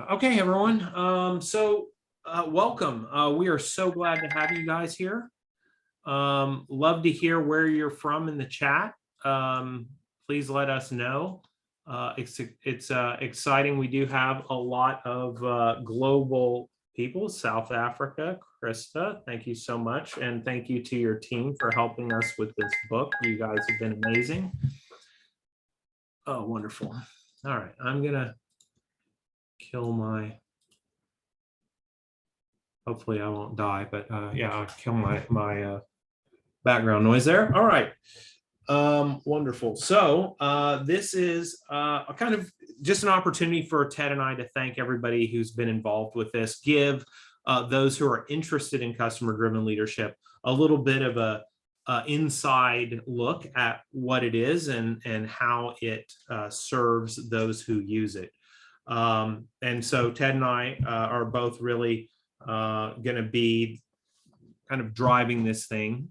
Okay, everyone. Welcome. We are so glad to have you guys here. Love to hear where you're from in the chat. Please let us know. It's exciting. We do have a lot of global people. South Africa, Krista, thank you so much. And thank you to your team for helping us with this book. You guys have been amazing. Oh, wonderful. All right, I'm going to kill my, hopefully I won't die, but yeah, I'll kill my background noise there. All right. Wonderful. So this is a kind of just an opportunity for Ted and I to thank everybody who's been involved with this, give those who are interested in customer-driven leadership a little bit of a inside look at what it is and how it serves those who use it. And so Ted and I are both really going to be kind of driving this thing.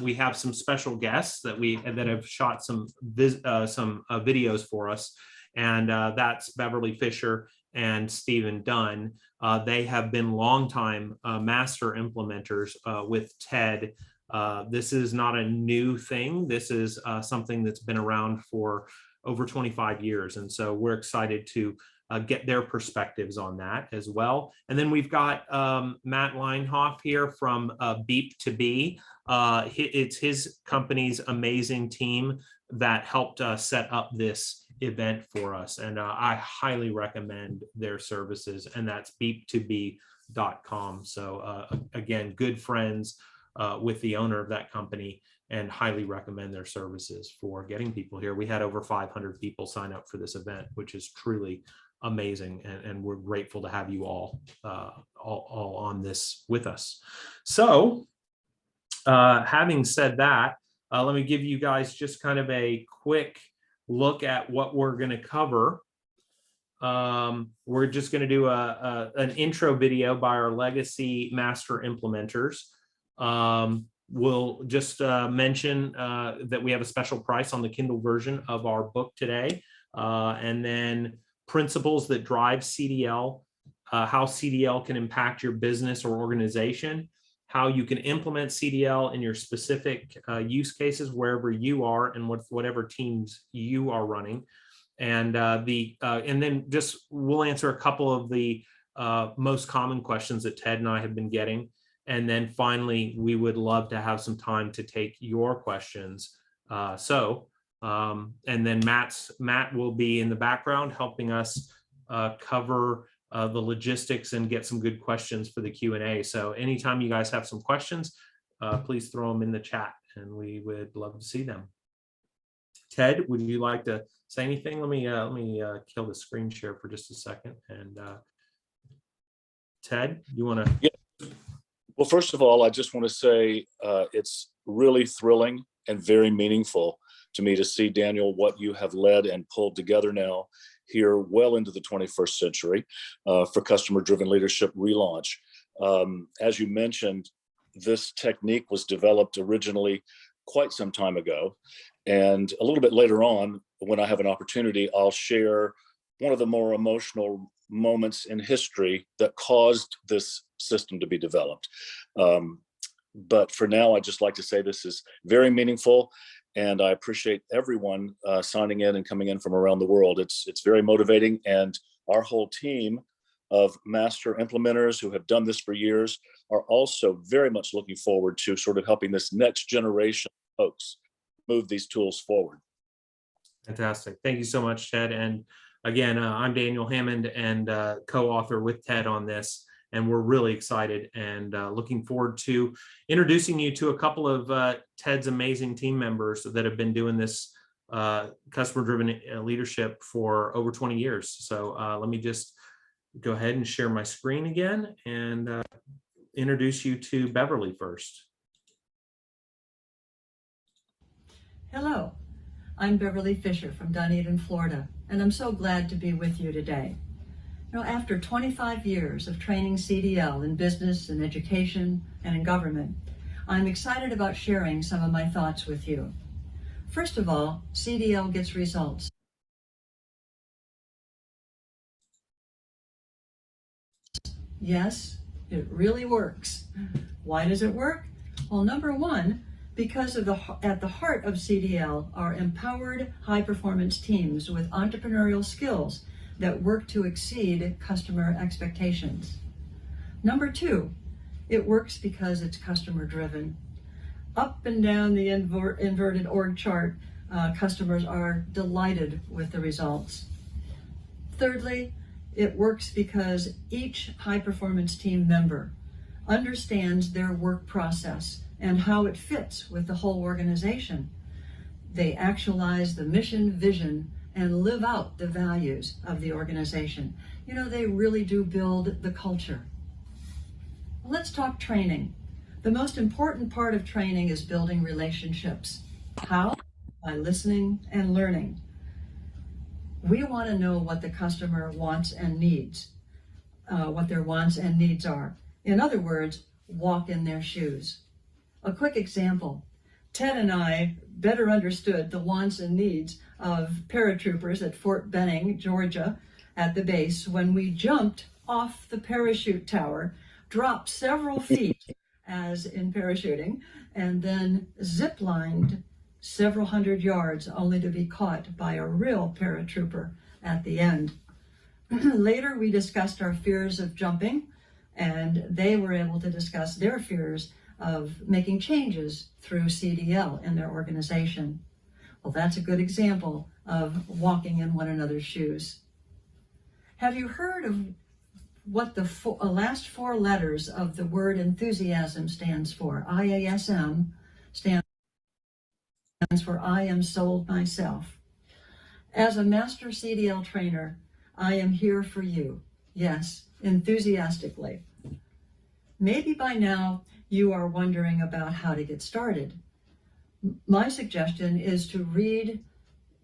We have some special guests that have shot some videos for us, and that's Beverly Fisher and Stephen Dunn. They have been longtime master implementers with Ted. This is not a new thing. This is something that's been around for over 25 years, and so we're excited to get their perspectives on that as well. And then we've got Matt Leinhoff here from Beep2B. It's his company's amazing team that helped set up this event for us. And I highly recommend their services, and that's beep2b.com. So again, good friends with the owner of that company, and highly recommend their services for getting people here. We had over 500 people sign up for this event, which is truly amazing, and we're grateful to have you all on this with us. So having said that, let me give you guys just kind of a quick look at what we're going to cover. We're just going to do an intro video by our legacy master implementers. We'll just mention that we have a special price on the Kindle version of our book today, and then principles that drive CDL, how CDL can impact your business or organization, how you can implement CDL in your specific use cases wherever you are and whatever teams you are running, and then just we'll answer a couple of the most common questions that Ted and I have been getting, and then finally we would love to have some time to take your questions. And then Matt will be in the background helping us cover the logistics and get some good questions for the Q&A. So anytime you guys have some questions, please throw them in the chat, and we would love to see them. Ted, would you like to say anything? Let me kill the screen share for just a second. And Ted, you want to? Yeah. Well, first of all, I just want to say it's really thrilling and very meaningful to me to see, Daniel, what you have led and pulled together now here well into the 21st century for customer-driven leadership relaunch. As you mentioned, this technique was developed originally quite some time ago. And a little bit later on, when I have an opportunity, I'll share one of the more emotional moments in history that caused this system to be developed. But for now, I'd just like to say this is very meaningful, and I appreciate everyone signing in and coming in from around the world. It's very motivating, and our whole team of master implementers who have done this for years are also very much looking forward to sort of helping this next generation of folks move these tools forward. Fantastic. Thank you so much, Ted. And again, I'm Daniel Hammond, and co-author with Ted on this. And we're really excited and looking forward to introducing you to a couple of Ted's amazing team members that have been doing this customer-driven leadership for over 20 years. So let me just go ahead and share my screen again and introduce you to Beverly first. Hello, I'm Beverly Fisher from Dunedin, Florida, and I'm so glad to be with you today. You know, after 25 years of training CDL in business and education and in government, I'm excited about sharing some of my thoughts with you. First of all, CDL gets results. Yes, it really works. Why does it work? Well, number one, because at the heart of CDL are empowered high-performance teams with entrepreneurial skills that work to exceed customer expectations. Number two, it works because it's customer-driven. Up and down the inverted org chart, customers are delighted with the results. Thirdly, it works because each high-performance team member understands their work process and how it fits with the whole organization. They actualize the mission, vision, and live out the values of the organization. You know, they really do build the culture. Let's talk training. The most important part of training is building relationships. How? By listening and learning. We want to know what the customer wants and needs, what their wants and needs are. In other words, walk in their shoes. A quick example, Ted and I better understood the wants and needs of paratroopers at Fort Benning, Georgia, at the base when we jumped off the parachute tower, dropped several feet as in parachuting, and then zip-lined several hundred yards only to be caught by a real paratrooper at the end. Later, we discussed our fears of jumping, and they were able to discuss their fears of making changes through CDL in their organization. Well, that's a good example of walking in one another's shoes. Have you heard of what the last four letters of the word enthusiasm stands for? IASM stands for I am sold myself. As a master CDL trainer, I am here for you. Yes, enthusiastically. Maybe by now you are wondering about how to get started. My suggestion is to read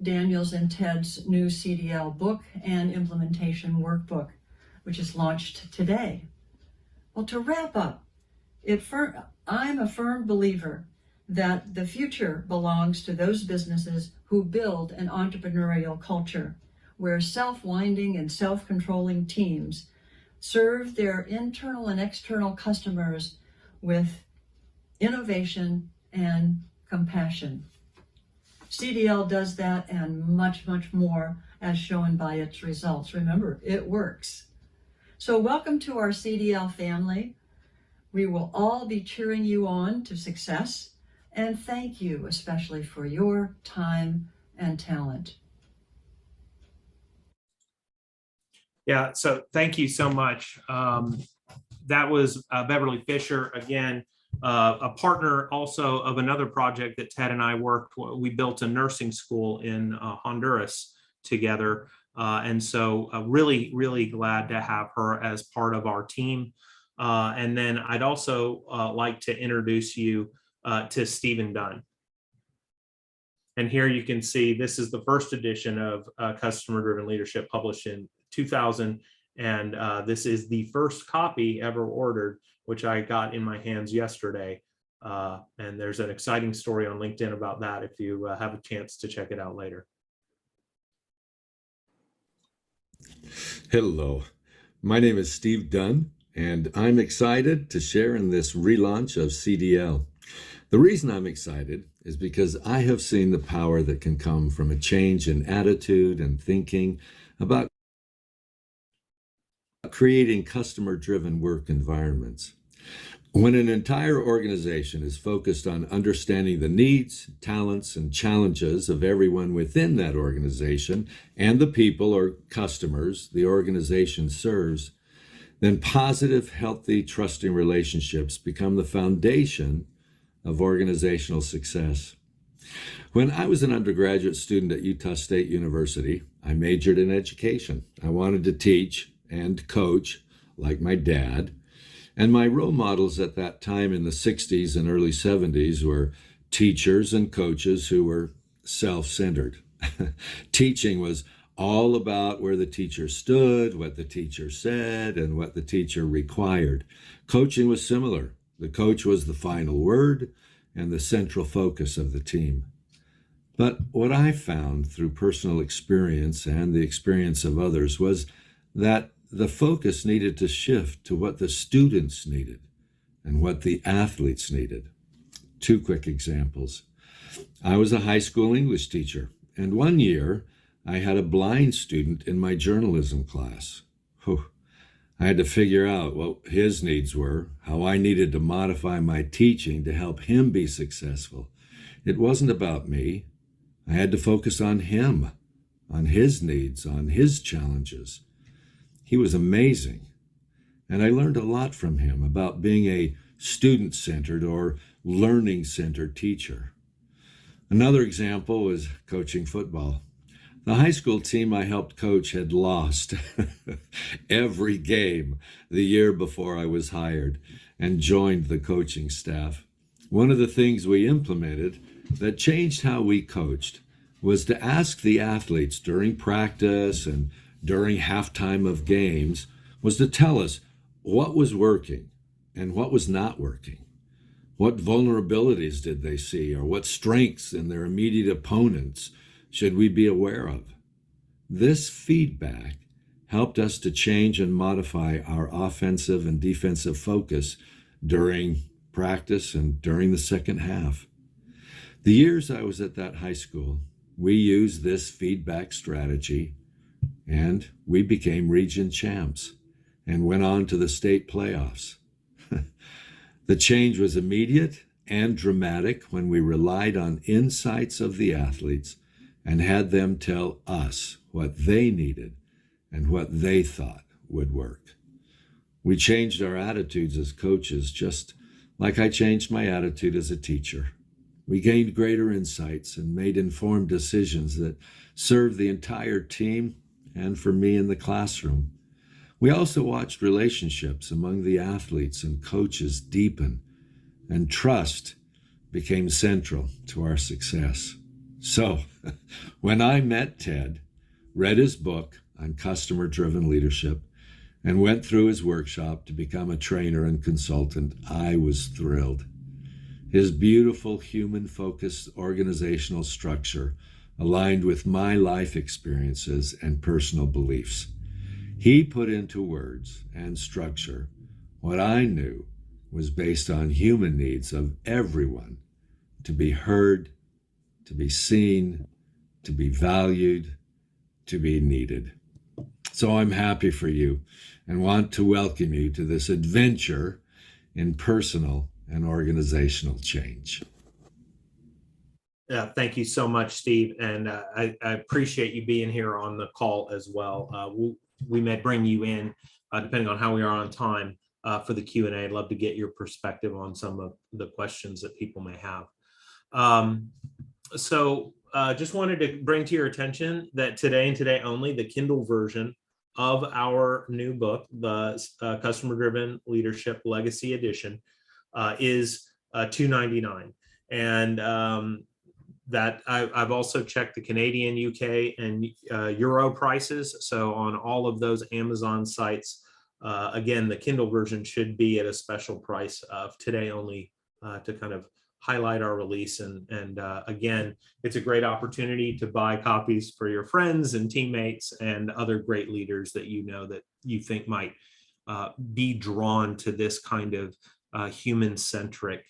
Daniel's and Ted's new CDL book and implementation workbook, which is launched today. Well, to wrap up, I'm a firm believer that the future belongs to those businesses who build an entrepreneurial culture where self-winding and self-controlling teams serve their internal and external customers with innovation and compassion. CDL does that and much, much more, as shown by its results. Remember, it works. So welcome to our CDL family. We will all be cheering you on to success, and thank you especially for your time and talent. Yeah, so thank you so much. That was Beverly Fisher, again, a partner also of another project that Ted and I worked. We built a nursing school in Honduras together. And so really, really glad to have her as part of our team. And then I'd also like to introduce you to Stephen Dunn. And here you can see this is the first edition of Customer Driven Leadership, published in 2000. And this is the first copy ever ordered, which I got in my hands yesterday. And there's an exciting story on LinkedIn about that if you have a chance to check it out later. Hello, my name is Steve Dunn, and I'm excited to share in this relaunch of CDL. The reason I'm excited is because I have seen the power that can come from a change in attitude and thinking about creating customer-driven work environments. When an entire organization is focused on understanding the needs, talents, and challenges of everyone within that organization and the people or customers the organization serves, then positive, healthy, trusting relationships become the foundation of organizational success. When I was an undergraduate student at Utah State University, I majored in education. I wanted to teach and coach like my dad. And my role models at that time in the 60s and early 70s were teachers and coaches who were self-centered. Teaching was all about where the teacher stood, what the teacher said, and what the teacher required. Coaching was similar. The coach was the final word and the central focus of the team. But what I found through personal experience and the experience of others was that the focus needed to shift to what the students needed and what the athletes needed. Two quick examples. I was a high school English teacher, and one year I had a blind student in my journalism class. Whew. I had to figure out what his needs were, how I needed to modify my teaching to help him be successful. It wasn't about me. I had to focus on him, on his needs, on his challenges. He was amazing, and I learned a lot from him about being a student-centered or learning-centered teacher. Another example was coaching football. The high school team I helped coach had lost every game the year before I was hired and joined the coaching staff. One of the things we implemented that changed how we coached was to ask the athletes during practice and during halftime of games was to tell us what was working and what was not working. What vulnerabilities did they see, or what strengths in their immediate opponents should we be aware of? This feedback helped us to change and modify our offensive and defensive focus during practice and during the second half. The years I was at that high school, we used this feedback strategy, and we became region champs and went on to the state playoffs. The change was immediate and dramatic when we relied on insights of the athletes and had them tell us what they needed and what they thought would work. We changed our attitudes as coaches, just like I changed my attitude as a teacher. We gained greater insights and made informed decisions that served the entire team and for me in the classroom. We also watched relationships among the athletes and coaches deepen, and trust became central to our success. So, when I met Ted, read his book on customer-driven leadership, and went through his workshop to become a trainer and consultant, I was thrilled. His beautiful human-focused organizational structure aligned with my life experiences and personal beliefs. He put into words and structure what I knew was based on human needs of everyone to be heard, to be seen, to be valued, to be needed. So I'm happy for you and want to welcome you to this adventure in personal and organizational change. Yeah, thank you so much, Steve. And I appreciate you being here on the call as well. We may bring you in, depending on how we are on time, for the Q&A. I'd love to get your perspective on some of the questions that people may have. So just wanted to bring to your attention that today and today only, the Kindle version of our new book, the Customer Driven Leadership Legacy Edition, is $2.99. And that I've also checked the Canadian, UK, and Euro prices. So on all of those Amazon sites, again, the Kindle version should be at a special price of today only, to kind of highlight our release. And again, it's a great opportunity to buy copies for your friends and teammates and other great leaders that you know that you think might be drawn to this kind of human-centric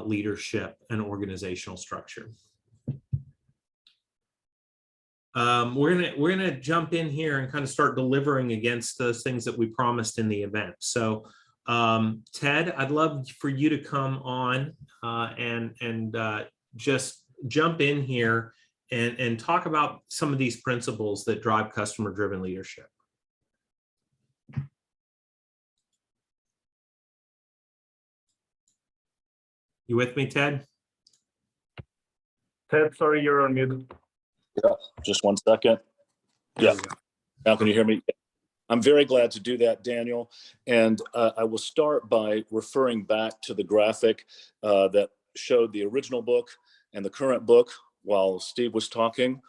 leadership and organizational structure. We're gonna jump in here and kind of start delivering against those things that we promised in the event. So Ted, I'd love for you to come on and just jump in here and talk about some of these principles that drive customer-driven leadership. You with me, Ted? Ted, sorry, you're on mute. Yeah, just 1 second. Yeah, now can you hear me? I'm very glad to do that, Daniel. And I will start by referring back to the graphic that showed the original book and the current book while Steve was talking.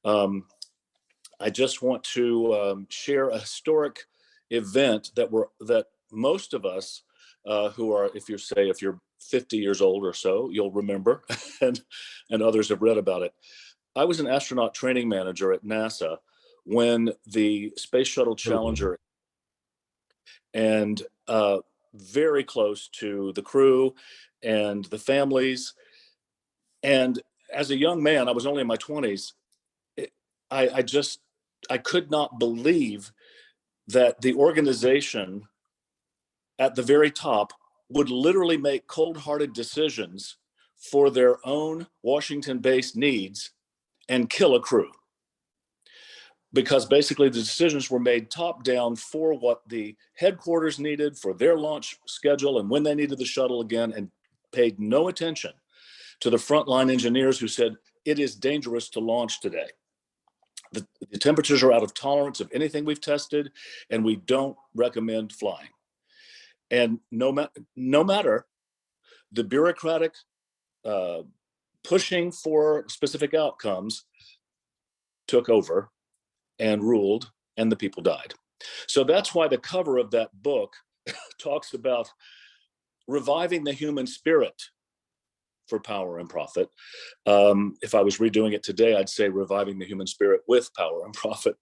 I just want to share a historic event that most of us who are, if you're 50 years old or so, you'll remember, and others have read about it. I was an astronaut training manager at NASA when the Space Shuttle Challenger and very close to the crew and the families. And as a young man, I was only in my 20s. I could not believe that the organization at the very top would literally make cold-hearted decisions for their own Washington-based needs and kill a crew. Because basically the decisions were made top down for what the headquarters needed for their launch schedule and when they needed the shuttle again, and paid no attention to the frontline engineers who said, it is dangerous to launch today. The temperatures are out of tolerance of anything we've tested, and we don't recommend flying. And no matter the bureaucratic pushing for specific outcomes took over and ruled, and the people died. So that's why the cover of that book talks about reviving the human spirit for power and profit. If I was redoing it today, I'd say reviving the human spirit with power and profit.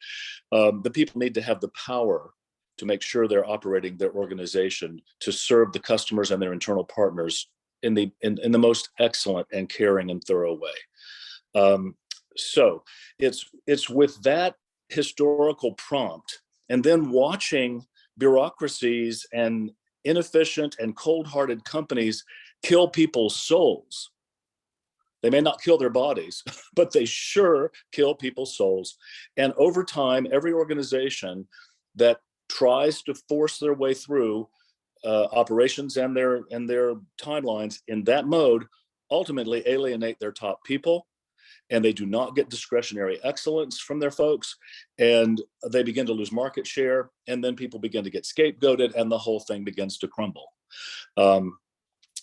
The people need to have the power to make sure they're operating their organization to serve the customers and their internal partners in the most excellent and caring and thorough way. So it's with that historical prompt, and then watching bureaucracies and inefficient and cold-hearted companies kill people's souls. They may not kill their bodies, but they sure kill people's souls. And over time, every organization that tries to force their way through operations and their timelines in that mode ultimately alienate their top people, and they do not get discretionary excellence from their folks, and they begin to lose market share, and then people begin to get scapegoated, and the whole thing begins to crumble.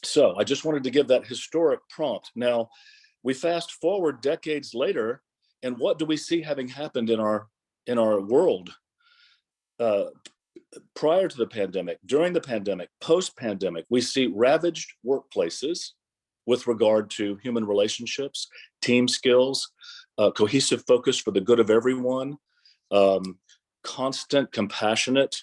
So I just wanted to give that historic prompt. Now, we fast forward decades later, and what do we see having happened in our world prior to the pandemic, during the pandemic, post-pandemic? We see ravaged workplaces with regard to human relationships, team skills, cohesive focus for the good of everyone, constant, compassionate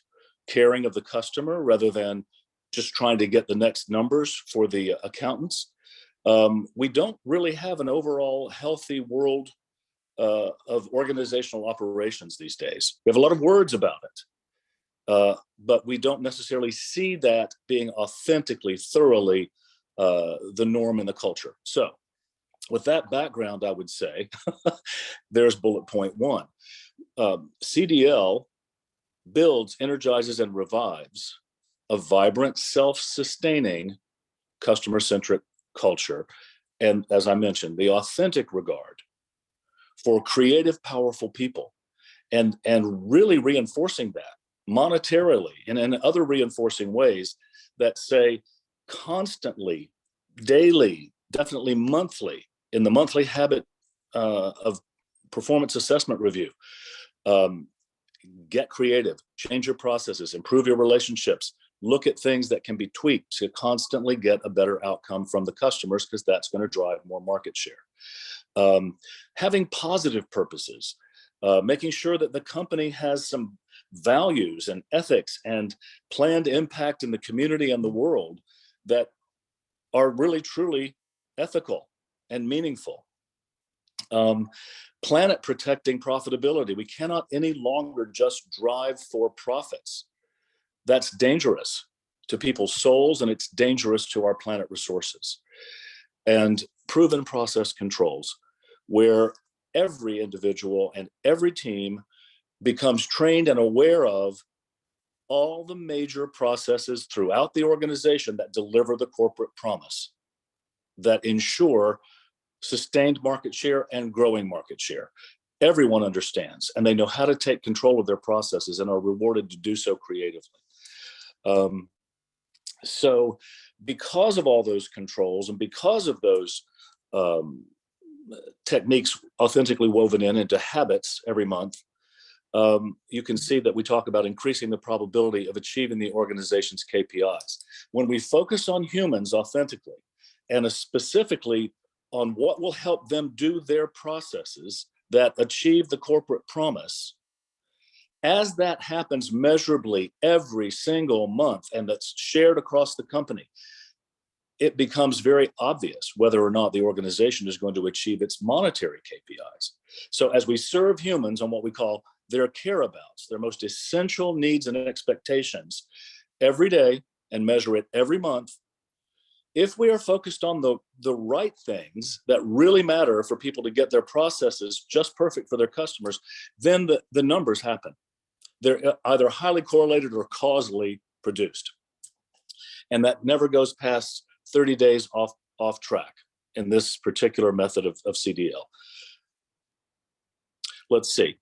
caring of the customer rather than just trying to get the next numbers for the accountants. We don't really have an overall healthy world of organizational operations these days. We have a lot of words about it, but we don't necessarily see that being authentically, thoroughly the norm in the culture. So with that background, I would say there's bullet point one. CDL builds, energizes, and revives a vibrant, self-sustaining, customer-centric culture. And as I mentioned, the authentic regard for creative, powerful people, and really reinforcing that monetarily and in other reinforcing ways that say constantly, daily, definitely monthly, in the monthly habit of performance assessment review, get creative, change your processes, improve your relationships, look at things that can be tweaked to constantly get a better outcome from the customers, because that's going to drive more market share. Having positive purposes, making sure that the company has some values and ethics and planned impact in the community and the world that are really truly ethical and meaningful. Planet protecting profitability. We cannot any longer just drive for profits. That's dangerous to people's souls, and it's dangerous to our planet resources. And proven process controls, where every individual and every team becomes trained and aware of all the major processes throughout the organization that deliver the corporate promise, that ensure sustained market share and growing market share. Everyone understands, and they know how to take control of their processes and are rewarded to do so creatively. So because of all those controls and because of those techniques authentically woven into habits every month, you can see that we talk about increasing the probability of achieving the organization's KPIs. When we focus on humans authentically, and specifically on what will help them do their processes that achieve the corporate promise, As that happens measurably every single month and that's shared across the company, it becomes very obvious whether or not the organization is going to achieve its monetary KPIs. So as we serve humans on what we call their careabouts, their most essential needs and expectations every day and measure it every month, if we are focused on the right things that really matter for people to get their processes just perfect for their customers, then the numbers happen. They're either highly correlated or causally produced. And that never goes past 30 days off track in this particular method of CDL. Let's see.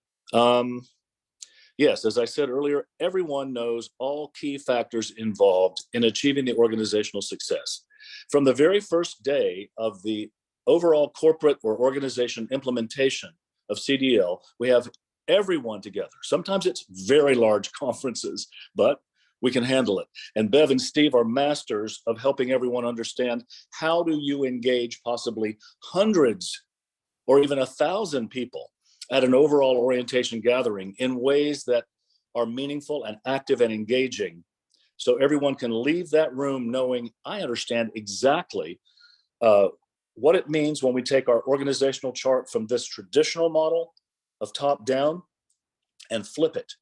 Yes, as I said earlier, everyone knows all key factors involved in achieving the organizational success. From the very first day of the overall corporate or organization implementation of CDL, we have everyone together. Sometimes it's very large conferences, but we can handle it. And Bev and Steve are masters of helping everyone understand how do you engage possibly hundreds or even 1,000 people at an overall orientation gathering in ways that are meaningful and active and engaging. So everyone can leave that room knowing I understand exactly what it means when we take our organizational chart from this traditional model of top down and flip it.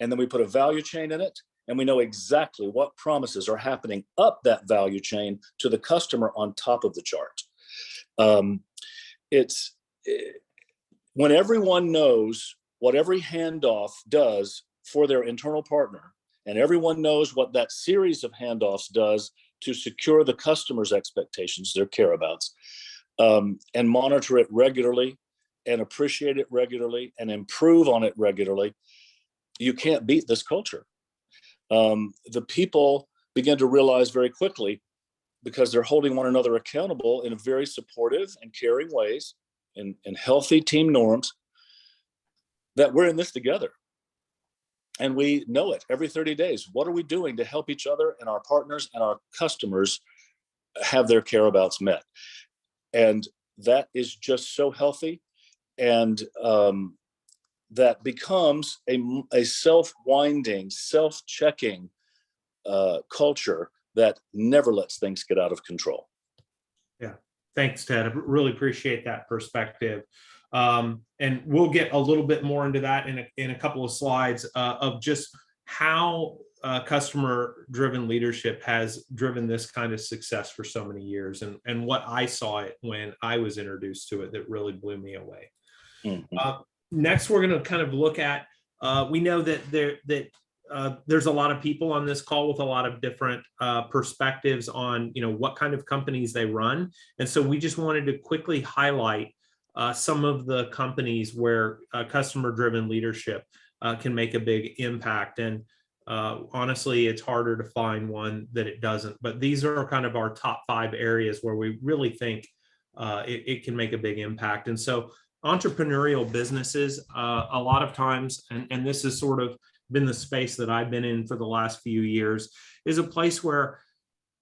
And then we put a value chain in it, and we know exactly what promises are happening up that value chain to the customer on top of the chart. When everyone knows what every handoff does for their internal partner, and everyone knows what that series of handoffs does to secure the customer's expectations, their careabouts, and monitor it regularly and appreciate it regularly and improve on it regularly, you can't beat this culture. The people begin to realize very quickly, because they're holding one another accountable in very supportive and caring ways, in healthy team norms, that we're in this together. And we know it every 30 days. What are we doing to help each other and our partners and our customers have their careabouts met? And that is just so healthy. And that becomes a self-winding, self-checking culture that never lets things get out of control. Yeah, thanks, Ted. I really appreciate that perspective. And we'll get a little bit more into that in a couple of slides of just how customer-driven leadership has driven this kind of success for so many years, and what I saw it when I was introduced to it that really blew me away. Mm-hmm. Next, we're going to kind of look at, we know that there's a lot of people on this call with a lot of different perspectives on, what kind of companies they run. And so we just wanted to quickly highlight some of the companies where customer-driven leadership can make a big impact. And honestly, it's harder to find one that it doesn't. But these are kind of our top 5 areas where we really think it can make a big impact. And so entrepreneurial businesses, a lot of times, and this has sort of been the space that I've been in for the last few years, is a place where,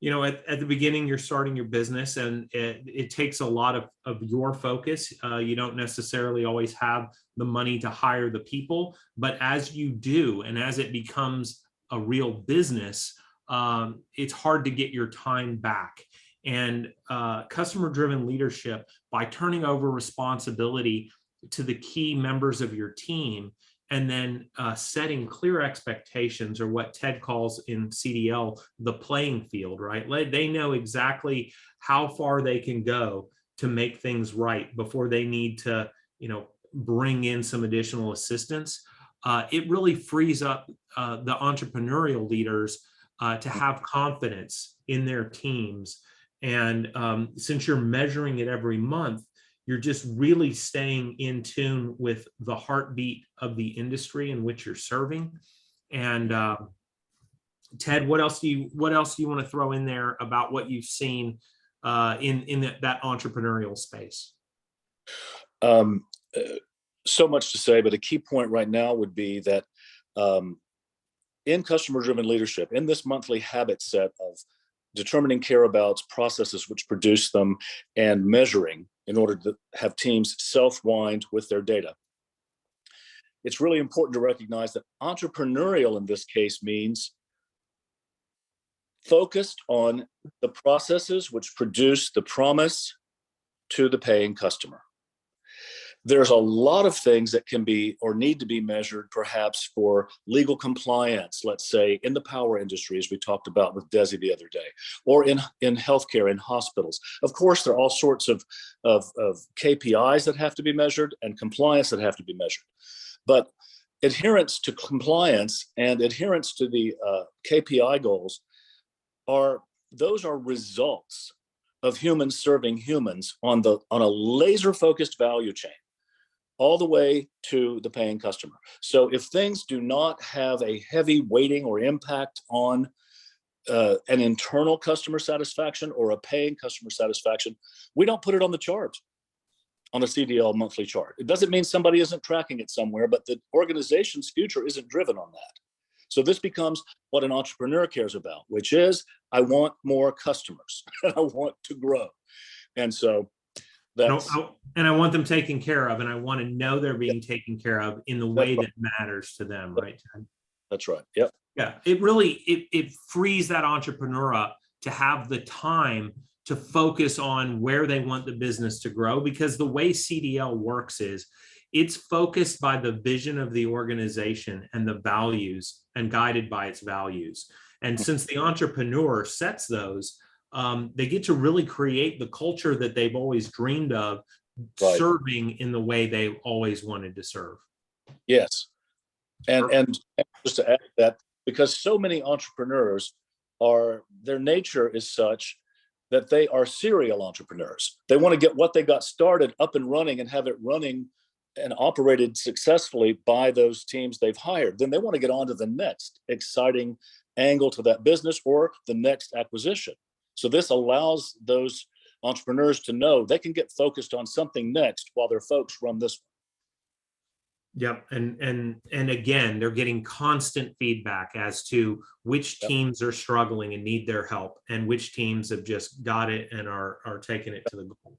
at the beginning, you're starting your business and it takes a lot of your focus. You don't necessarily always have the money to hire the people, but as you do, and as it becomes a real business, it's hard to get your time back. And customer-driven leadership, by turning over responsibility to the key members of your team, and then setting clear expectations, or what Ted calls in CDL, the playing field, right? They know exactly how far they can go to make things right before they need to, bring in some additional assistance. It really frees up the entrepreneurial leaders to have confidence in their teams. And since you're measuring it every month, you're just really staying in tune with the heartbeat of the industry in which you're serving. And Ted, what else do you want to throw in there about what you've seen in that entrepreneurial space? So much to say, but a key point right now would be that in customer-driven leadership, in this monthly habit set of determining careabouts, processes which produce them, and measuring in order to have teams self-wind with their data, it's really important to recognize that entrepreneurial in this case means focused on the processes which produce the promise to the paying customer. There's a lot of things that can be or need to be measured, perhaps for legal compliance, let's say in the power industry, as we talked about with Desi the other day, or in healthcare, in hospitals. Of course, there are all sorts of KPIs that have to be measured and compliance that have to be measured. But adherence to compliance and adherence to the KPI goals are results of humans serving humans on a laser focused value chain, all the way to the paying customer. So if things do not have a heavy weighting or impact on an internal customer satisfaction or a paying customer satisfaction, we don't put it on the chart, on a CDL monthly chart. It doesn't mean somebody isn't tracking it somewhere, but the organization's future isn't driven on that. So this becomes what an entrepreneur cares about, which is, I want more customers and I want to grow. And so and I want them taken care of, and I want to know they're being taken care of in the way that matters to them, right, Ted? That's right. Yep. Yeah, it really it frees that entrepreneur up to have the time to focus on where they want the business to grow, because the way CDL works is it's focused by the vision of the organization and the values and guided by its values. And since the entrepreneur sets those, they get to really create the culture that they've always dreamed of, right, serving in the way they always wanted to serve. Yes. And just to add that, because so many entrepreneurs their nature is such that they are serial entrepreneurs. They want to get what they got started up and running and have it running and operated successfully by those teams they've hired. Then they want to get on to the next exciting angle to that business or the next acquisition. So this allows those entrepreneurs to know they can get focused on something next while their folks run this one. Yep. And again, they're getting constant feedback as to which teams are struggling and need their help, and which teams have just got it and are taking it to the goal.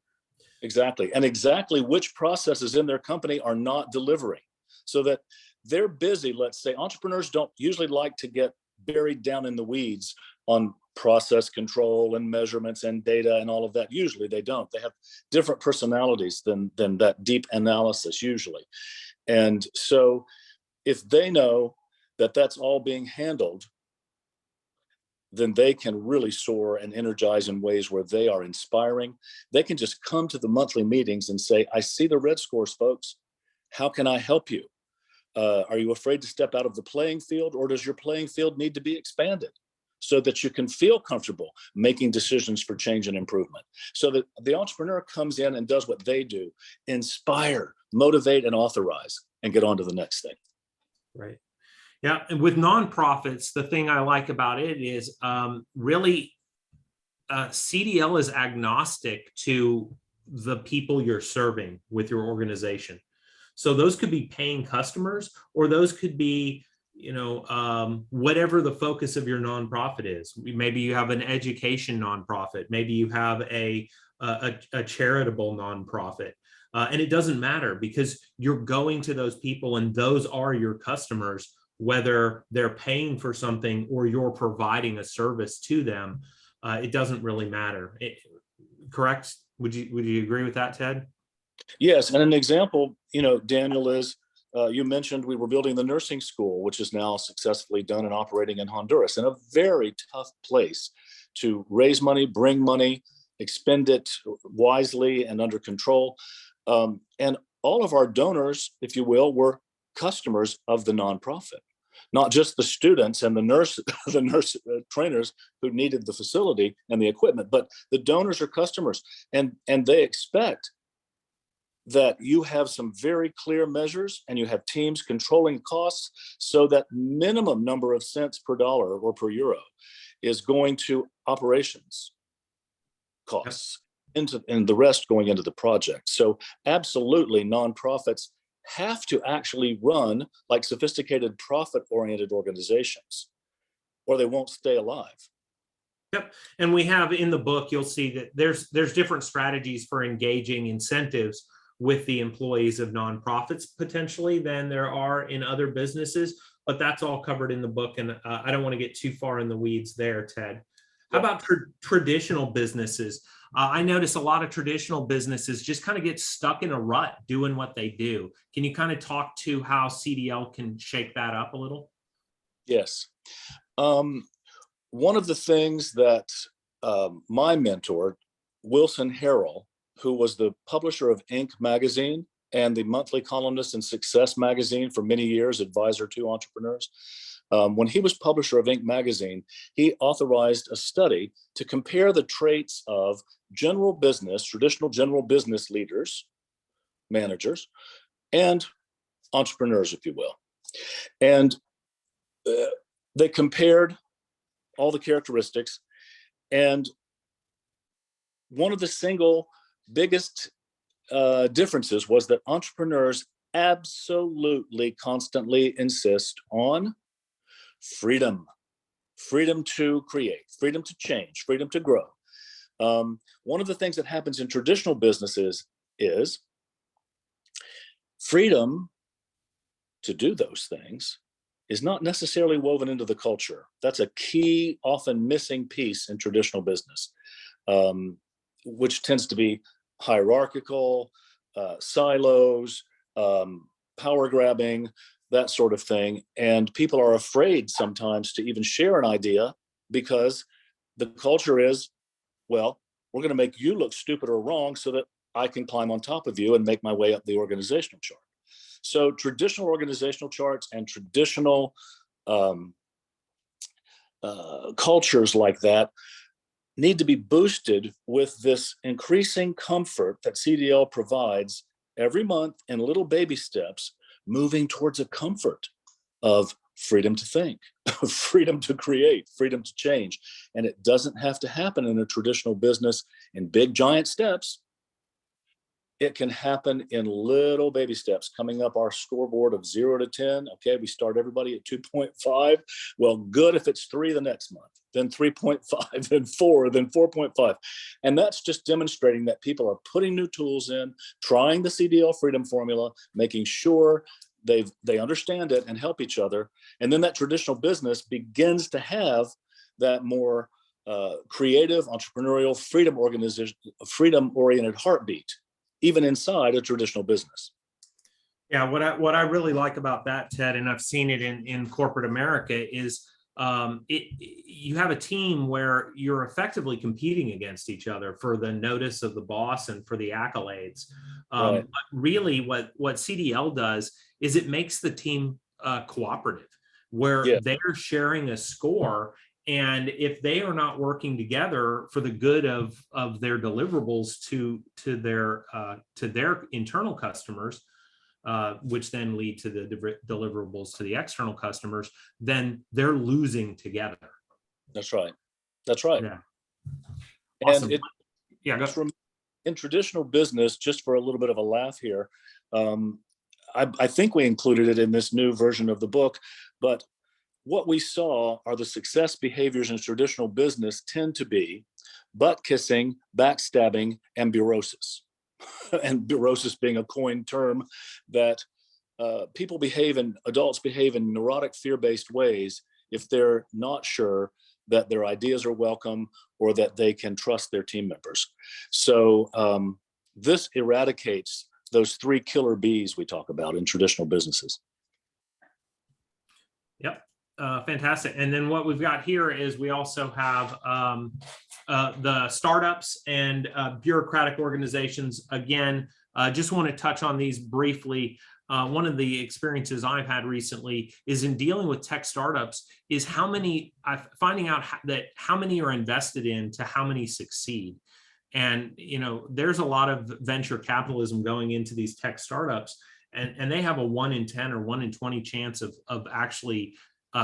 Exactly. And exactly which processes in their company are not delivering, so that they're busy. Let's say entrepreneurs don't usually like to get buried down in the weeds on process control and measurements and data and all of that. Usually they don't. They have different personalities than that deep analysis usually. And so if they know that that's all being handled, then they can really soar and energize in ways where they are inspiring. They can just come to the monthly meetings and say, I see the red scores, folks. How can I help you? Are you afraid to step out of the playing field, or does your playing field need to be expanded so that you can feel comfortable making decisions for change and improvement? So that the entrepreneur comes in and does what they do: inspire, motivate, and authorize, and get on to the next thing. Right. Yeah. And with nonprofits, the thing I like about it is really CDL is agnostic to the people you're serving with your organization. So those could be paying customers, or those could be, whatever the focus of your nonprofit is. Maybe you have an education nonprofit. Maybe you have a charitable nonprofit. And it doesn't matter, because you're going to those people and those are your customers, whether they're paying for something or you're providing a service to them. It doesn't really matter. Correct? Would you agree with that, Ted? Yes. And an example, Daniel, is you mentioned we were building the nursing school, which is now successfully done and operating in Honduras, in a very tough place to raise money, bring money, expend it wisely and under control. And all of our donors, if you will, were customers of the nonprofit, not just the students and the nurse trainers who needed the facility and the equipment, but the donors are customers, and they expect that you have some very clear measures and you have teams controlling costs, so that minimum number of cents per dollar or per euro is going to operations costs, and the rest going into the project. So absolutely, nonprofits have to actually run like sophisticated profit-oriented organizations, or they won't stay alive. Yep. And we have in the book, you'll see that there's different strategies for engaging incentives with the employees of nonprofits potentially than there are in other businesses, but that's all covered in the book. And I don't want to get too far in the weeds there, Ted. How about traditional businesses? I notice a lot of traditional businesses just kind of get stuck in a rut doing what they do. Can you kind of talk to how CDL can shake that up a little? Yes. One of the things that my mentor, Wilson Harrell, who was the publisher of Inc. magazine and the monthly columnist in Success magazine for many years, advisor to entrepreneurs. When he was publisher of Inc. magazine, he authorized a study to compare the traits of general business, traditional general business leaders, managers, and entrepreneurs, if you will. And they compared all the characteristics. And one of the single biggest differences was that entrepreneurs absolutely constantly insist on freedom to create, freedom to change, freedom to grow. One of the things that happens in traditional businesses is freedom to do those things is not necessarily woven into the culture. That's a key, often missing piece in traditional business, which tends to be hierarchical, silos, power grabbing, that sort of thing. And people are afraid sometimes to even share an idea because the culture is, well, we're going to make you look stupid or wrong so that I can climb on top of you and make my way up the organizational chart. So traditional organizational charts and traditional cultures like that need to be boosted with this increasing comfort that CDL provides every month in little baby steps, moving towards a comfort of freedom to think, freedom to create, freedom to change. And it doesn't have to happen in a traditional business in big giant steps. It can happen in little baby steps, coming up our scoreboard of 0 to 10. Okay, we start everybody at 2.5. Well, good if it's 3 the next month, then 3.5, then 4, then 4.5. And that's just demonstrating that people are putting new tools in, trying the CDL Freedom Formula, making sure they understand it and help each other. And then that traditional business begins to have that more creative, entrepreneurial, freedom-oriented heartbeat, even inside a traditional business. Yeah, what I really like about that, Ted, and I've seen it in corporate America, is you have a team where you're effectively competing against each other for the notice of the boss and for the accolades. Right. But really, what CDL does is it makes the team cooperative, where they're sharing a score. And if they are not working together for the good of their deliverables to their internal customers, which then lead to the deliverables to the external customers, then they're losing together. That's right. That's right. Yeah. Awesome. And in traditional business, just for a little bit of a laugh here, I think we included it in this new version of the book, but what we saw are the success behaviors in traditional business tend to be butt kissing, backstabbing, and bureausis. And bureausis being a coined term that adults behave in neurotic, fear-based ways if they're not sure that their ideas are welcome or that they can trust their team members. So this eradicates those 3 killer bees we talk about in traditional businesses. Yep. Fantastic. And then what we've got here is we also have the startups and bureaucratic organizations. Again, just want to touch on these briefly. One of the experiences I've had recently is in dealing with tech startups is finding out how many are invested in to how many succeed. And, there's a lot of venture capitalism going into these tech startups, and they have a 1 in 10 or 1 in 20 chance of actually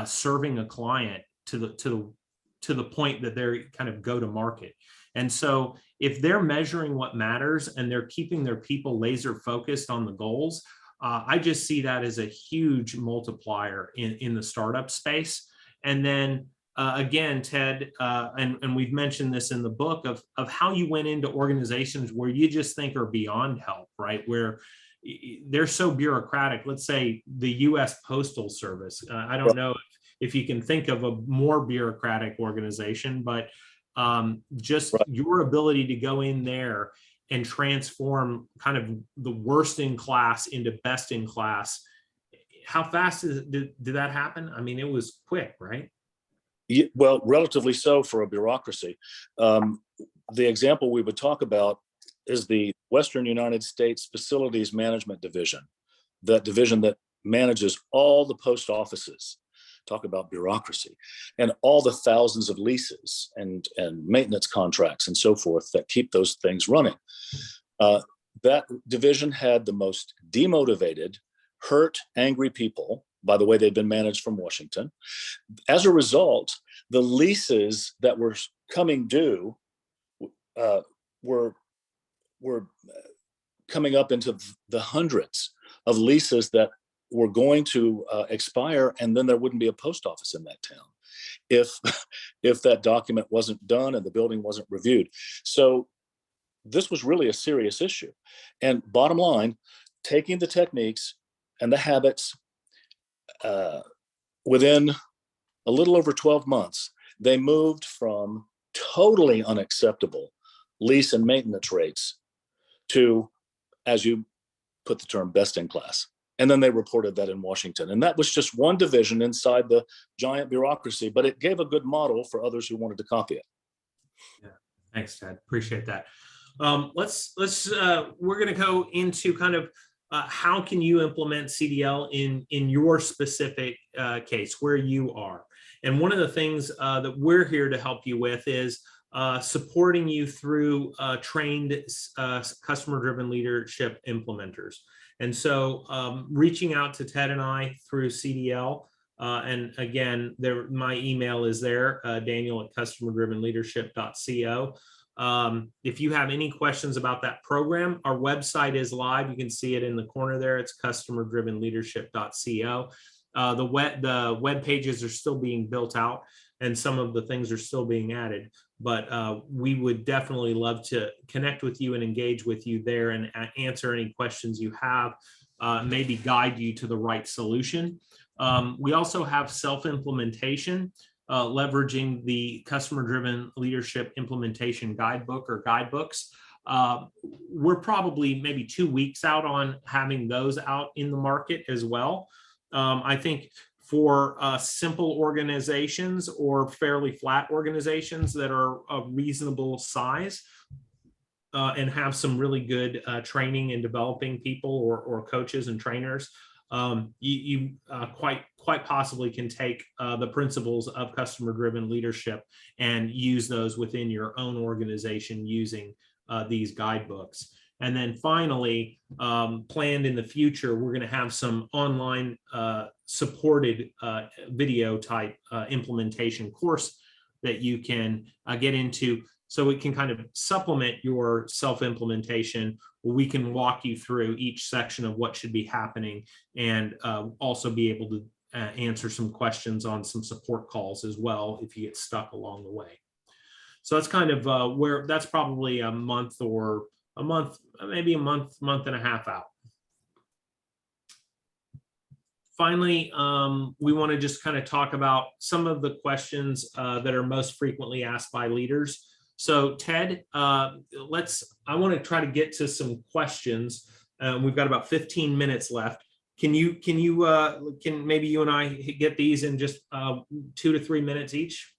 serving a client to the point that they're kind of go to market. And so if they're measuring what matters and they're keeping their people laser focused on the goals, I just see that as a huge multiplier in the startup space. And then again, Ted, and we've mentioned this in the book of how you went into organizations where you just think are beyond help, right? Where they're so bureaucratic. Let's say the U.S. Postal Service. I don't know if you can think of a more bureaucratic organization, but just your ability to go in there and transform kind of the worst in class into best in class. How fast did that happen? I mean, it was quick, right? Yeah, well, relatively so for a bureaucracy. The example we would talk about is the Western United States Facilities Management Division, that division that manages all the post offices. Talk about bureaucracy, and all the thousands of leases and maintenance contracts and so forth that keep those things running. That division had the most demotivated, hurt, angry people by the way they'd been managed from Washington. As a result, the leases that were coming due were coming up into the hundreds of leases that were going to expire, and then there wouldn't be a post office in that town if that document wasn't done and the building wasn't reviewed. So this was really a serious issue. And bottom line, taking the techniques and the habits, within a little over 12 months, they moved from totally unacceptable lease and maintenance rates to, as you put the term, best in class. And then they reported that in Washington. And that was just one division inside the giant bureaucracy, but it gave a good model for others who wanted to copy it. Yeah, thanks, Ted. Appreciate that. We're going to go into kind of how can you implement CDL in your specific case where you are. And one of the things that we're here to help you with is supporting you through trained customer-driven leadership implementers. And so reaching out to Ted and I through CDL, and again, my email is there, daniel@customerdrivenleadership.co. If you have any questions about that program, our website is live. You can see it in the corner there. It's customerdrivenleadership.co. The web pages are still being built out, and some of the things are still being added. But we would definitely love to connect with you and engage with you there and answer any questions you have, maybe guide you to the right solution. We also have self-implementation, leveraging the Customer-Driven Leadership Implementation Guidebook or guidebooks. We're probably maybe 2 weeks out on having those out in the market as well. I think for simple organizations or fairly flat organizations that are a reasonable size and have some really good training and developing people or coaches and trainers, you quite possibly can take the principles of customer-driven leadership and use those within your own organization using these guidebooks. And then finally, planned in the future, we're going to have some online supported video type implementation course that you can get into, so it can kind of supplement your self-implementation. We can walk you through each section of what should be happening, and also be able to answer some questions on some support calls as well if you get stuck along the way. So that's kind of where that's probably a month, maybe a month and a half out. Finally, we want to just kind of talk about some of the questions that are most frequently asked by leaders. So Ted, I want to try to get to some questions. We've got about 15 minutes left. Can maybe you and I get these in just 2 to 3 minutes each?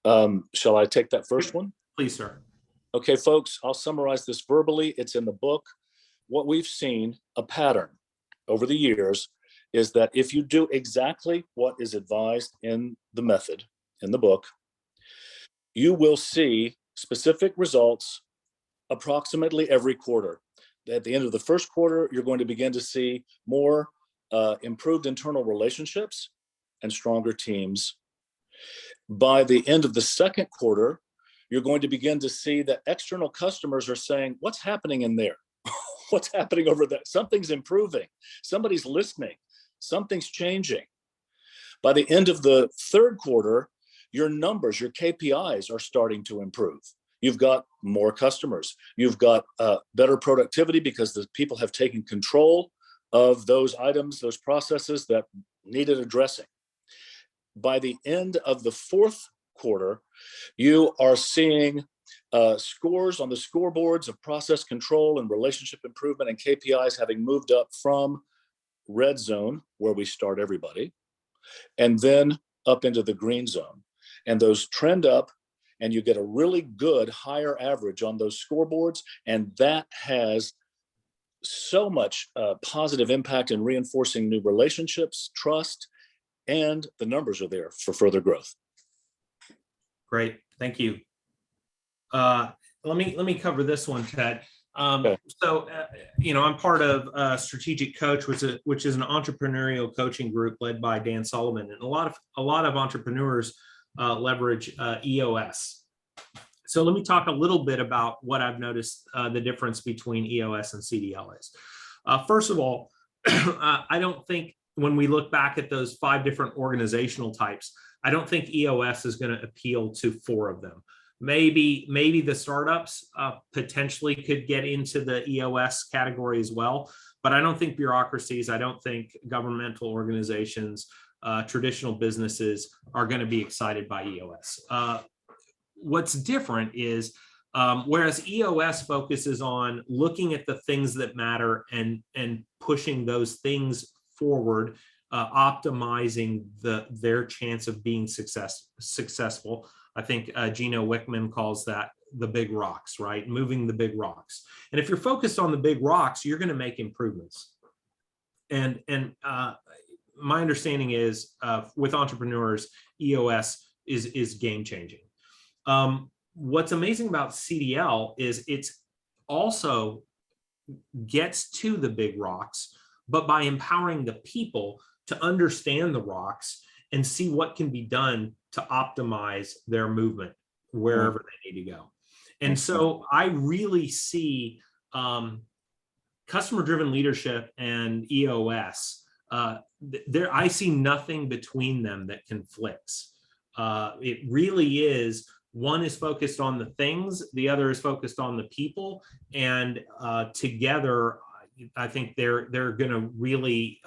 Shall I take that first one? Please, sir. Okay, folks, I'll summarize this verbally. It's in the book. What we've seen, a pattern over the years, is that if you do exactly what is advised in the method, in the book, you will see specific results approximately every quarter. At the end of the first quarter, you're going to begin to see more improved internal relationships and stronger teams. By the end of the second quarter, you're going to begin to see that external customers are saying, what's happening in there? What's happening over there? Something's improving. Somebody's listening. Something's changing. By the end of the third quarter, your numbers, your KPIs are starting to improve. You've got more customers. You've got better productivity because the people have taken control of those items, those processes that needed addressing. By the end of the fourth quarter, you are seeing scores on the scoreboards of process control and relationship improvement and KPIs having moved up from red zone, where we start everybody, and then up into the green zone. And those trend up, and you get a really good higher average on those scoreboards. And that has so much positive impact in reinforcing new relationships, trust, and the numbers are there for further growth. Great, thank you. Let me cover this one, Ted. Okay. So, I'm part of Strategic Coach, which is an entrepreneurial coaching group led by Dan Sullivan, and a lot of entrepreneurs leverage EOS. So let me talk a little bit about what I've noticed the difference between EOS and CDL is. First of all, I don't think when we look back at those 5 different organizational types, I don't think EOS is going to appeal to 4 of them. Maybe the startups potentially could get into the EOS category as well, but I don't think bureaucracies, I don't think governmental organizations, traditional businesses are going to be excited by EOS. What's different is whereas EOS focuses on looking at the things that matter and pushing those things forward, optimizing their chance of being successful. I think Gino Wickman calls that the big rocks, right? Moving the big rocks. And if you're focused on the big rocks, you're going to make improvements. And my understanding is with entrepreneurs, EOS is game changing. What's amazing about CDL is it's also gets to the big rocks, but by empowering the people to understand the rocks and see what can be done to optimize their movement wherever they need to go. And so I really see customer-driven leadership and EOS. I see nothing between them that conflicts. It really is, one is focused on the things, the other is focused on the people, and together, I think they're going to really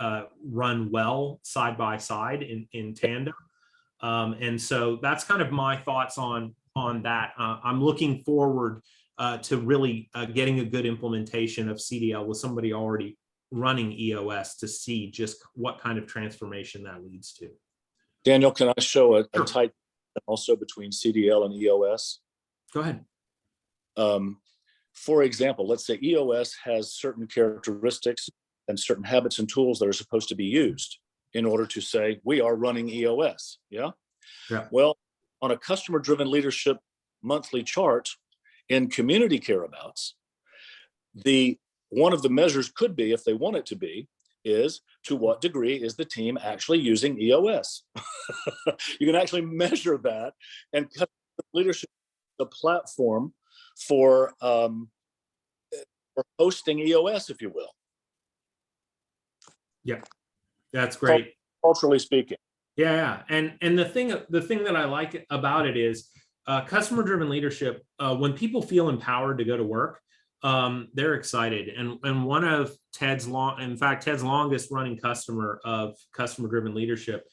run well side by side in tandem. And so that's kind of my thoughts on that. I'm looking forward to really getting a good implementation of CDL with somebody already running EOS to see just what kind of transformation that leads to. Daniel, can I show a Sure. tight also between CDL and EOS? Go ahead. For example, let's say EOS has certain characteristics and certain habits and tools that are supposed to be used in order to say, we are running EOS. Yeah. Well, on a customer-driven leadership monthly chart in community careabouts, one of the measures could be, if they want it to be, is to what degree is the team actually using EOS? You can actually measure that, and leadership is a platform for hosting EOS, if you will. Yeah, that's great. Culturally speaking. Yeah, and the thing that I like about it is customer-driven leadership. When people feel empowered to go to work, they're excited. And one of Ted's longest running customer of customer-driven leadership,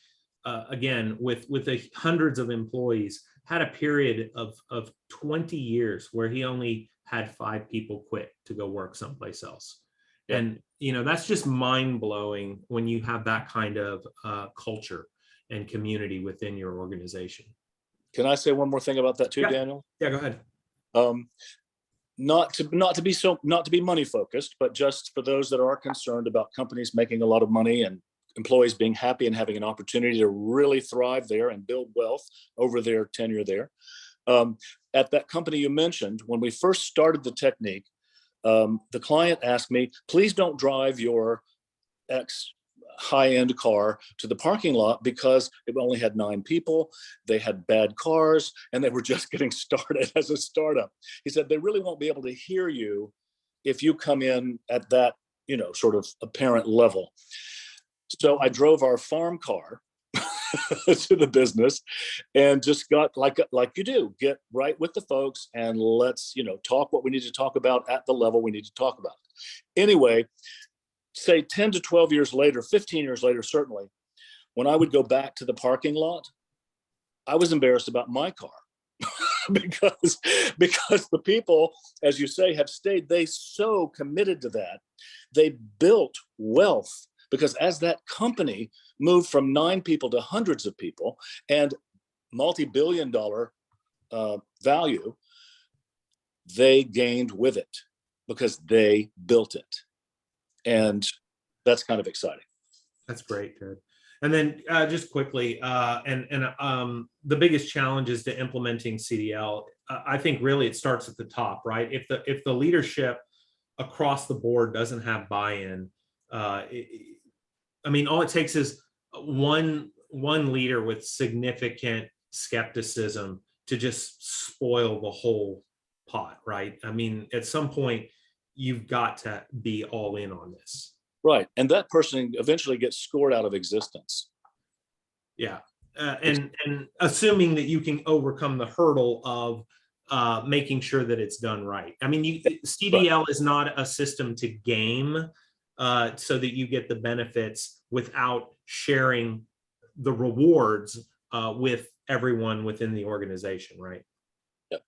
again with hundreds of employees, had a period of 20 years where he only had 5 people quit to go work someplace else. Yeah. And that's just mind-blowing when you have that kind of culture and community within your organization. Can I say one more thing about that too, Yeah. Daniel? Yeah, go ahead. Not to be money focused, but just for those that are concerned about companies making a lot of money and employees being happy and having an opportunity to really thrive there and build wealth over their tenure there. At that company you mentioned, when we first started the technique, the client asked me, please don't drive your X high-end car to the parking lot because it only had 9 people, they had bad cars, and they were just getting started as a startup. He said, they really won't be able to hear you if you come in at that, sort of apparent level. So I drove our farm car to the business, and just got like you do, get right with the folks and let's, talk what we need to talk about at the level we need to talk about. Anyway, say 10 to 12 years later, 15 years later, certainly, when I would go back to the parking lot, I was embarrassed about my car. because the people, as you say, have stayed. They so committed to that. They built wealth, because as that company moved from 9 people to hundreds of people and multi-billion-dollar value, they gained with it because they built it. And that's kind of exciting. That's great, Ted. And then just quickly, the biggest challenges to implementing CDL, I think really it starts at the top, right? If the leadership across the board doesn't have buy-in, all it takes is one leader with significant skepticism to just spoil the whole pot, right? At some point, you've got to be all in on this. Right. And that person eventually gets scored out of existence. Yeah. And assuming that you can overcome the hurdle of making sure that it's done right. CDL is not a system to game so that you get the benefits without sharing the rewards with everyone within the organization, right? Yep.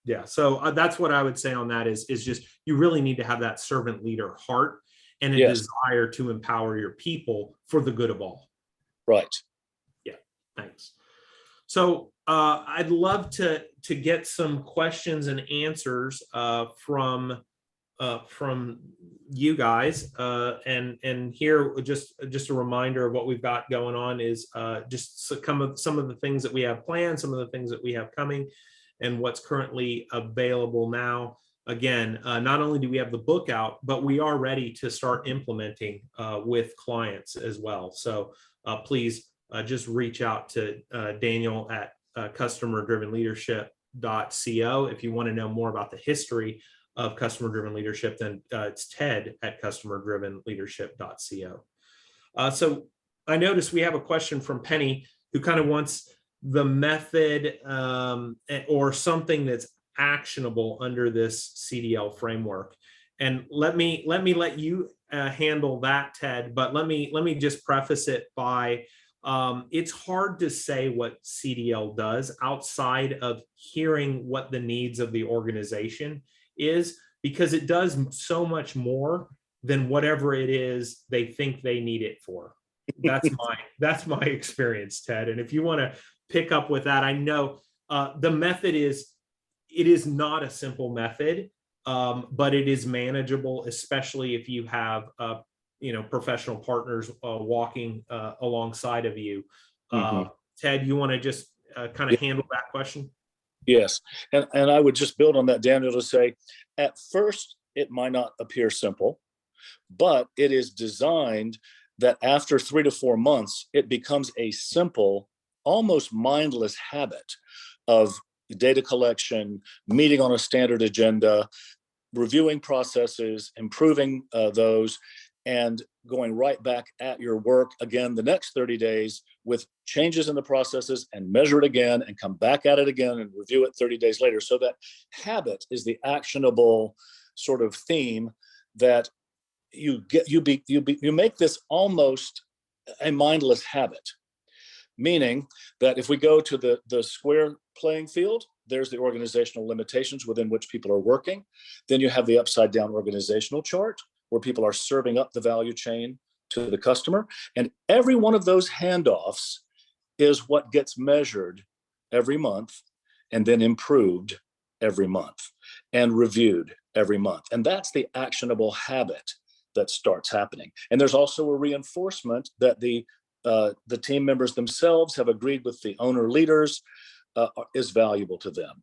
Yeah. So that's what I would say on that is just you really need to have that servant leader heart and a desire to empower your people for the good of all. Right. Yeah, thanks. So I'd love to get some questions and answers from you guys. And here, just a reminder of what we've got going on is just some of the things that we have planned, some of the things that we have coming, and what's currently available now. Again, not only do we have the book out, but we are ready to start implementing with clients as well. So please just reach out to Daniel at customerdrivenleadership.co. If you want to know more about the history of customer-driven leadership, then it's Ted at customerdrivenleadership.co. So I noticed we have a question from Penny who kind of wants the method or something that's actionable under this CDL framework. And let me you handle that, Ted, but let me just preface it by it's hard to say what CDL does outside of hearing what the needs of the organization is, because it does so much more than whatever it is they think they need it for. That's my experience, Ted. And if you want to pick up with that, I know the method is not a simple method, but it is manageable, especially if you have professional partners walking alongside of you. Ted, you want to just kind of handle that question? Yes. And I would just build on that, Daniel, to say, at first, it might not appear simple, but it is designed that after 3 to 4 months, it becomes a simple, almost mindless habit of data collection, meeting on a standard agenda, reviewing processes, improving those, and going right back at your work again the next 30 days with changes in the processes, and measure it again and come back at it again and review it 30 days later. So that habit is the actionable sort of theme that you make this almost a mindless habit. Meaning that if we go to the square playing field, there's the organizational limitations within which people are working. Then you have the upside down organizational chart where people are serving up the value chain to the customer. And every one of those handoffs is what gets measured every month and then improved every month and reviewed every month. And that's the actionable habit that starts happening. And there's also a reinforcement that the team members themselves have agreed with the owner leaders is valuable to them.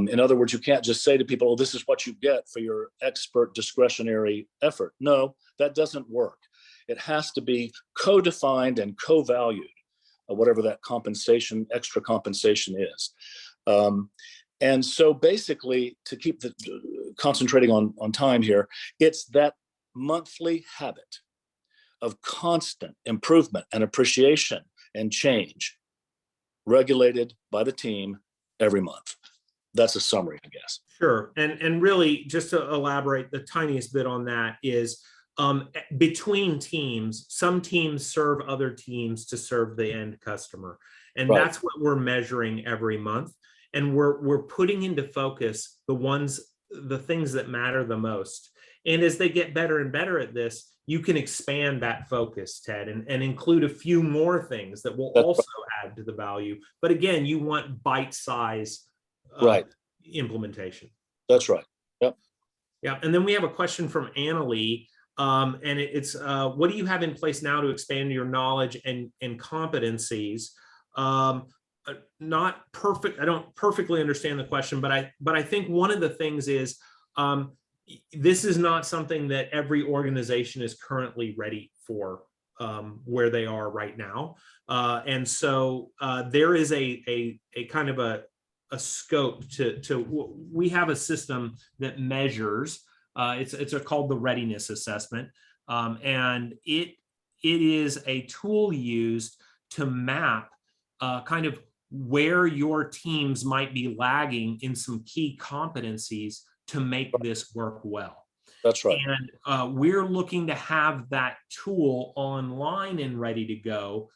In other words, you can't just say to people, oh, this is what you get for your expert discretionary effort. No, that doesn't work. It has to be co-defined and co-valued, whatever that compensation, extra compensation is. And so basically, to keep concentrating on time here, it's that monthly habit of constant improvement and appreciation and change regulated by the team every month. That's a summary, I guess. Sure. And really, just to elaborate the tiniest bit on that is between teams, some teams serve other teams to serve the end customer. And Right. that's what we're measuring every month. And we're putting into focus the things that matter the most. And as they get better and better at this, you can expand that focus, Ted, and include a few more things that will That's also add to the value. But again, you want bite-size Right. implementation. That's right. Yep. Yeah. And then we have a question from Annalee. And it's what do you have in place now to expand your knowledge and competencies? Not perfect. I don't perfectly understand the question, but I think one of the things is this is not something that every organization is currently ready for where they are right now. And so there is a kind of a scope we have a system that measures. It's called the readiness assessment, and it is a tool used to map kind of where your teams might be lagging in some key competencies to make this work well. That's right. And we're looking to have that tool online and ready to go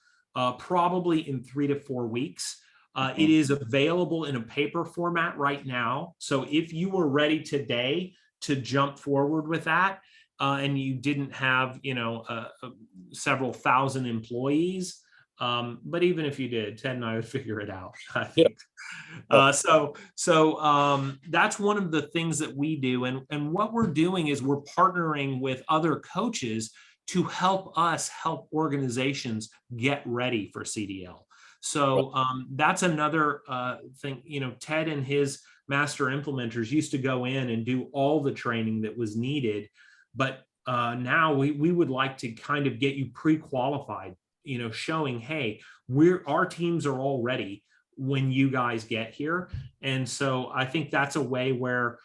probably in 3 to 4 weeks. It is available in a paper format right now. So if you were ready today to jump forward with that, and you didn't have, several thousand employees, but even if you did, Ted and I would figure it out, I think. So that's one of the things that we do. And what we're doing is we're partnering with other coaches to help us help organizations get ready for CDL. So that's another thing. Ted and his master implementers used to go in and do all the training that was needed, but now we would like to kind of get you pre-qualified, showing, hey, our teams are all ready when you guys get here. And so I think that's a way where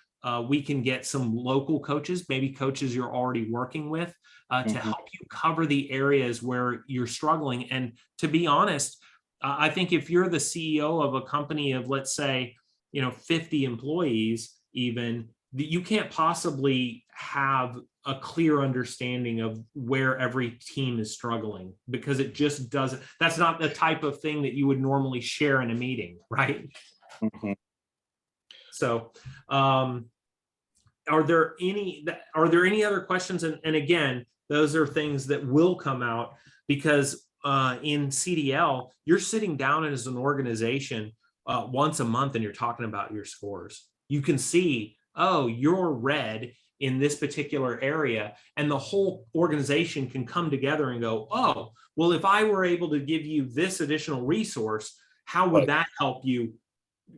we can get some local coaches, maybe coaches you're already working with, to help you cover the areas where you're struggling. And to be honest, I think if you're the CEO of a company of, let's say, 50 employees, even, you can't possibly have a clear understanding of where every team is struggling, because it just doesn't, that's not the type of thing that you would normally share in a meeting, right? Mm-hmm. So, are there any other questions? And again, those are things that will come out, because in CDL, you're sitting down as an organization once a month and you're talking about your scores. You can see, oh, you're red in this particular area, and the whole organization can come together and go, oh, well, if I were able to give you this additional resource, how would that help you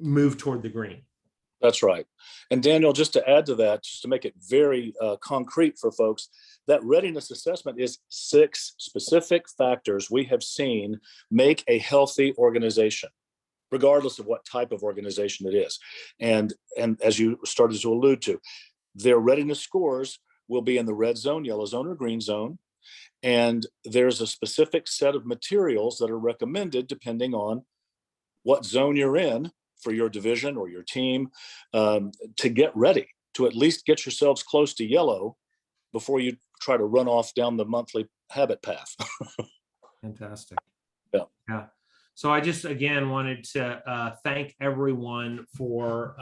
move toward the green? That's right. And Daniel, just to add to that, just to make it very concrete for folks, that readiness assessment is 6 specific factors we have seen make a healthy organization, regardless of what type of organization it is. And as you started to allude to, their readiness scores will be in the red zone, yellow zone, or green zone. And there's a specific set of materials that are recommended depending on what zone you're in for your division or your team, to get ready, to at least get yourselves close to yellow before you try to run off down the monthly habit path. Fantastic. Yeah. So I just, again, wanted to thank everyone for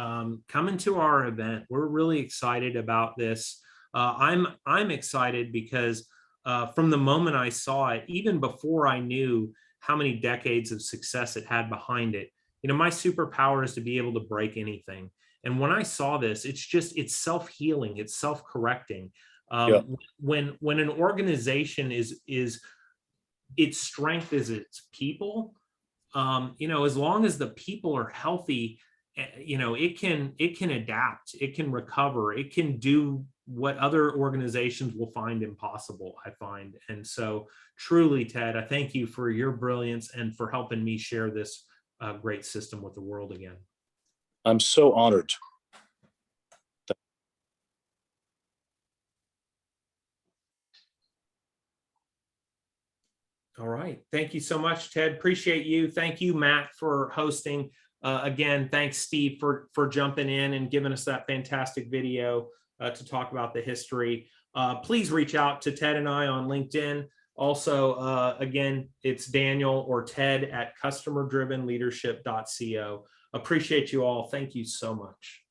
coming to our event. We're really excited about this. I'm excited because from the moment I saw it, even before I knew how many decades of success it had behind it, my superpower is to be able to break anything. And when I saw this, it's self-healing, it's self-correcting. When an organization is its strength is its people, as long as the people are healthy, it can adapt, it can recover, it can do what other organizations will find impossible, I find. And so truly, Ted, I thank you for your brilliance and for helping me share this great system with the world again. I'm so honored. All right. Thank you so much, Ted. Appreciate you. Thank you, Matt, for hosting. Again, thanks, Steve, for jumping in and giving us that fantastic video to talk about the history. Please reach out to Ted and I on LinkedIn. Also, again, it's Daniel or Ted at customerdrivenleadership.co. Appreciate you all. Thank you so much.